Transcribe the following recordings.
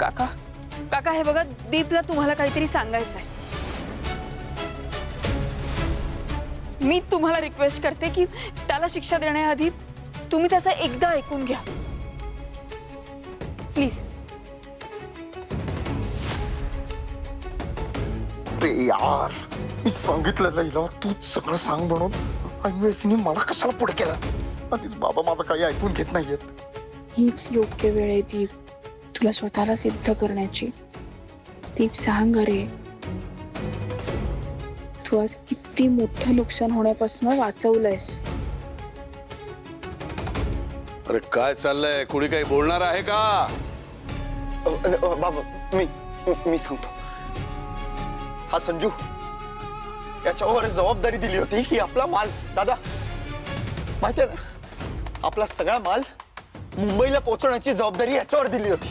काका काका हे बघा, दीपला तुम्हाला काहीतरी सांगायचंय. मी तुम्हाला रिक्वेस्ट करते की त्याला शिक्षा देण्याआधी तुम्ही त्याचं एकदा ऐकून घ्या प्लीज. यार मी सांगितलं लैला तूच सगळं सांग म्हणून, आणि मला कशाला पुढे केलं. आधीच बाबा माझं काही ऐकून घेत नाहीयेत. हीच योग्य वेळ आहे दीप, तुला स्वतःला सिद्ध करण्याची. दीप सांग, अरे तू आज किती मोठं नुकसान होण्यापासून वाचवलंयस. अरे काय चाललंय? कुणी काही बोलणार आहे का? बाबा मी सांगतो. हा संजू याच्यावर जबाबदारी दिली होती की आपला माल, दादा माहितीये ना, आपला सगळा माल मुंबईला पोहोचवण्याची जबाबदारी याच्यावर दिली होती.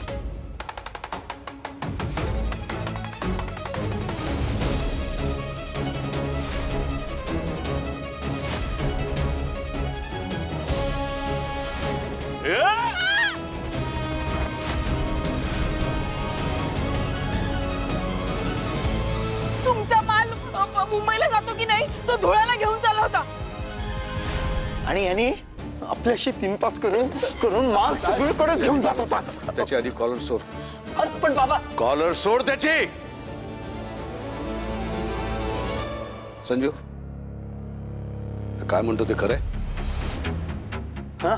तुमचा माल मुंबईला जातो की नाही तो धुळ्याला घेऊन चालला होता. आणि यांनी आपल्याशी 3-5 करून माल सगळीकडेच घेऊन जात होता. त्याची आधी कॉलर सोड. अरे पण बाबा, कॉलर सोड त्याची. संजू काय म्हणतो ते खरंय? हा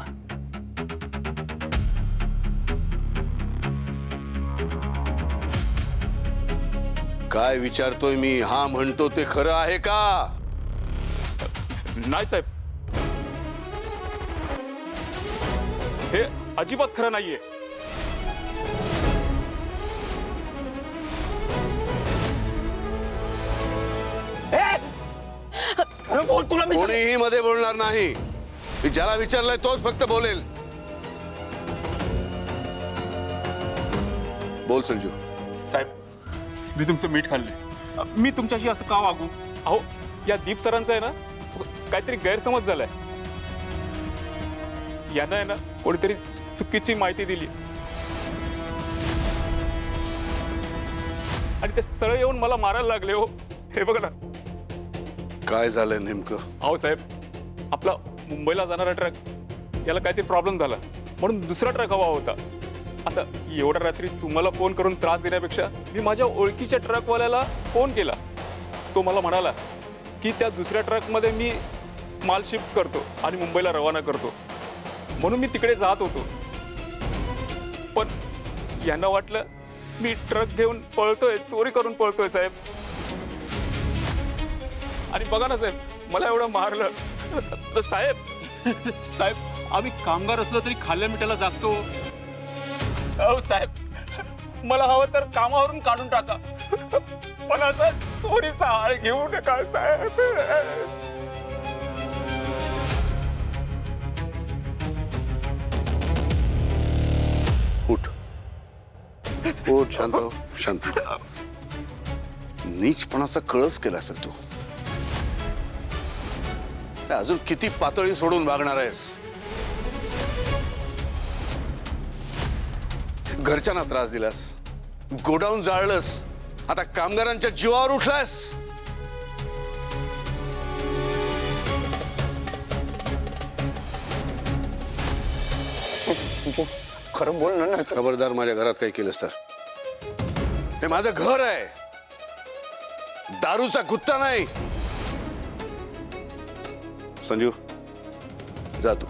काय विचारतोय मी? हा म्हणतो ते खरं आहे का? नाही साहेब, हे अजिबात खरं नाहीये. खरं बोल, तुला मी कोणीही मध्ये बोलणार नाही. मी ज्याला विचारलंय तोच फक्त बोलेल. बोल संजू. साहेब, मी तुमचं मीठ खाल्ले. मी तुमच्याशी असं का वागू? अहो, या दीप सरांचा आहे ना काहीतरी गैरसमज झालाय. यांना आहे ना कोणीतरी चुकीची माहिती दिली आणि ते सरळ येऊन मला मारायला लागले. हो, हे बघा ना. काय झालंय नेमकं? अहो साहेब, आपला मुंबईला जाणारा ट्रक याला काहीतरी प्रॉब्लेम झाला म्हणून दुसरा ट्रक हवा होता. आता एवढ्या रात्री तुम्हाला फोन करून त्रास देण्यापेक्षा मी माझ्या ओळखीच्या ट्रकवाल्याला फोन केला. तो मला म्हणाला की त्या दुसऱ्या ट्रकमध्ये मी माल शिफ्ट करतो आणि मुंबईला रवाना करतो, म्हणून मी तिकडे जात होतो. पण यांना वाटलं मी ट्रक घेऊन पळतोय, चोरी करून पळतोय साहेब. आणि बघा ना साहेब, मला एवढं मारलं. तर साहेब आम्ही कामगार असलो तरी खाल्ल्या मिठाला जागतो. अहो साहेब, मला हवं तर कामावरून काढून टाका, पण असं चोरीचा आळ घेऊ नका साहेब. उठ उठ, शांत हो, शांत. नीचपणाचा कळस केला असेल तू. अजून किती पातळी सोडून वागणार आहेस? घरच्यांना त्रास दिलास, गोडाऊन जाळलंस, आता कामगारांच्या जीवावर उठलास. खरं बोल ना. खबरदार माझ्या घरात काही केलंस तर. हे माझं घर आहे, दारूचा गुत्ता नाही. संजू जा तू.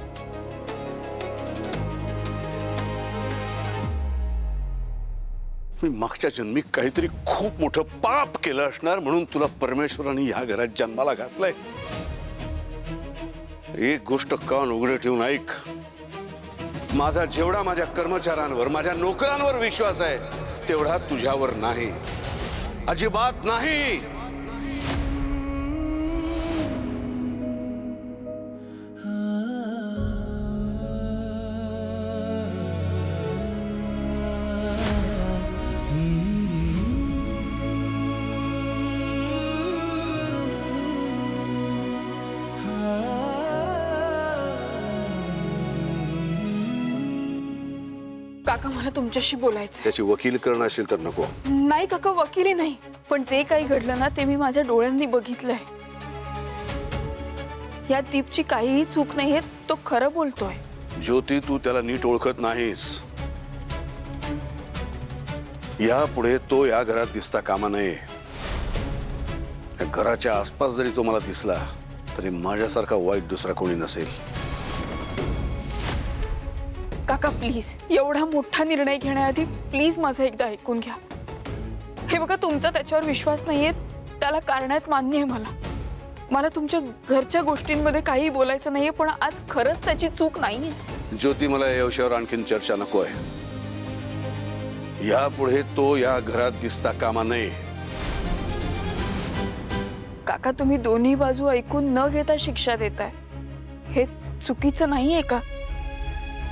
मी मागच्या जन्मी काहीतरी खूप मोठं पाप केलं असणार म्हणून तुला परमेश्वराने ह्या घरात जन्माला घातलंय. एक गोष्ट कान उघडे ठेवून ऐक. माझा जेवढा माझ्या कर्मचाऱ्यांवर, माझ्या नोकरांवर विश्वास आहे तेवढा तुझ्यावर नाही, अजिबात नाही. काका मला तुमच्याशी बोलायचं त्याची वकील करणं असेल तर नको. नाही काका, वकिली नाही, पण जे काही घडलं ना ते मी माझ्या डोळ्यांनी बघितलंय. या दीपची काहीही चूक नाहीये, तो खरं बोलतोय. ज्योती, तू त्याला नीट ओळखत नाहीस. यापुढे तो या घरात दिसता कामा नये. या घराच्या आसपास जरी तो मला दिसला तरी माझ्यासारखा वाईट दुसरा कोणी नसेल. काका प्लीज, एवढा मोठा निर्णय घेण्याआधी प्लीज माझं एकदा ऐकून घ्या. हे बघा, तुमचा त्याच्यावर विश्वास नाहीये, त्याला कारणात मान्य आहे. मला तुमच्या घरच्या गोष्टींमध्ये काही बोलायचं नाहीये, पण आज खरंच त्याची चूक नाहीये. ज्योती, मला या विषयावर आणखीन चर्चा नको आहे. यापुढे तो या घरात दिसता कामा नये. काका, तुम्ही दोन्ही बाजू ऐकून न घेता शिक्षा देताय, हे चुकीचं नाहीये का?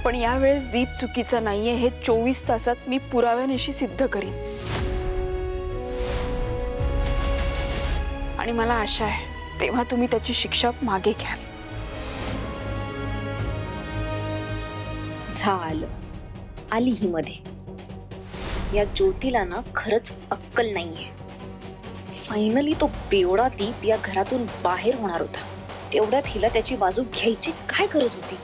पण यावेळेस दीप चुकीचा नाहीये, हे 24 तासात मी पुराव्यानिशी सिद्ध करीन. आणि मला आशा आहे तेव्हा तुम्ही त्याची शिक्षा मागे घ्याल. झालं, आली ही मध्ये. या ज्योतीला ना खरंच अक्कल नाहीये. फायनली तो बेवडा दीप या घरातून बाहेर होणार होता, तेवढ्यात हिला त्याची बाजू घ्यायची काय गरज होती?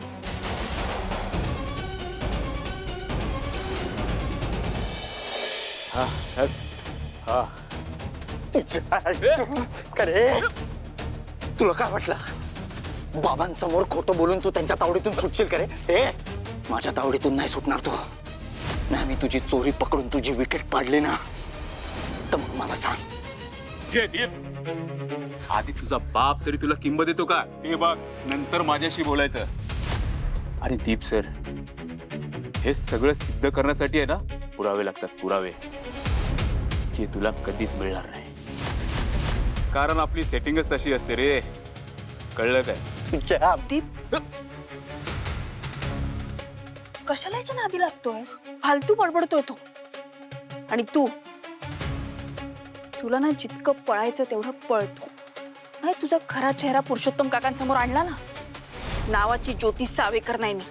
अरे तुला काय वाटलं, बाबांसमोर खोटं बोलून तू त्यांच्या तावडीतून सुटशील का रे? ए, माझ्या तावडीतून नाही सुटणार तू. नाही, मी तुझी चोरी पकडून तुझी विकेट पाडली ना, तर मग मला सांग. आधी तुझा बाप तरी तुला किंमत देतो का ते बघ, नंतर माझ्याशी बोलायचं. आणि दीप सर, हे सगळं सिद्ध करण्यासाठी आहे ना पुरावे लागतात, पुरावे जे तुला कधीच मिळणार नाही. कारण आपली सेटिंगच तशी असते रे, कळलं काय? तुझ्या दीप, कशाला याच्या नादी लागतोयस? फालतू बडबडतोय तो. आणि तुला ना जितकं पळायचं तेवढं पळतो. नाही, तुझा खरा चेहरा पुरुषोत्तम काकांसमोर आणला ना, नावाची ज्योती सावेकर नाही मी.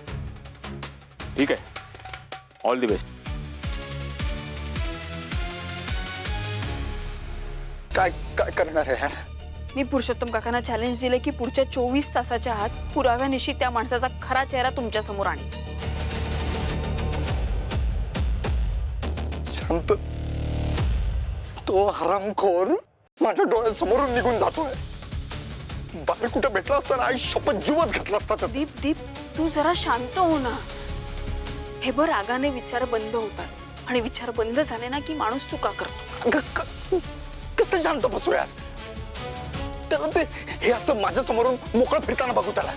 ठीक आहे, ऑल दी बेस्ट. काय काय करणार आहे यार? मी पुरुषोत्तम काकांना चॅलेंज दिले की पुढच्या 24 तासाच्या आत पुराव्यानिशी त्या माणसाचा खरा चेहरा तुमच्या समोर आणेल. शांत, तो हरामखोर माझ्या डोळ्यासमोरून निघून जातोय. बाहेर कुठे भेटला असताना आई शपथ जीवच घातला असता. दीप, तू जरा शांत हो ना. हे बघ, रागाने विचार बंद होतात आणि विचार बंद झाले ना की माणूस चुका करतो. कसं शांत बसू यार? त्याला ते हे असं माझ्या समोरून मोकळं फिरताना बघू त्याला.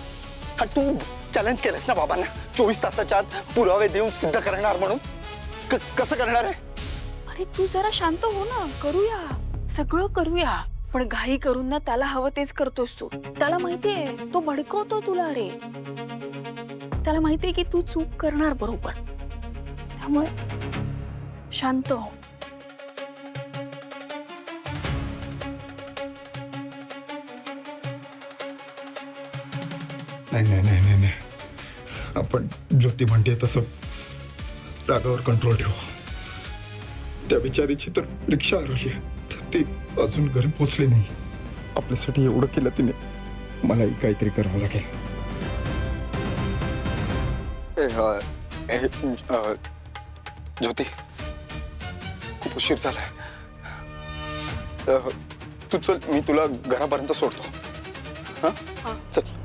हा, तू चॅलेंज केलंस ना बाबांना 24 तासाच्या आत पुरावे देऊन सिद्ध करणार म्हणून. कसं करणार आहे? अरे तू जरा शांत हो ना, करूया, सगळं करूया. पण घाई करून ना त्याला हवं तेच करतोस तू. त्याला माहितीये तो भडकवतो तुला. अरे त्याला माहितीये की तू चूक करणार बरोबर, त्यामुळे शांत हो. नाही, आपण ज्योती म्हणते तसं रागावर कंट्रोल ठेवू. त्या बिचारीची तर रिक्षा हरवली आहे, तर ती अजून घरी पोचली नाही. आपल्यासाठी एवढं केलं तिने, मलाही काहीतरी करावं लागेल. ज्योती, खूप उशीर झालाय. तू चल, मी तुला घरापर्यंत सोडतो. हा, चल.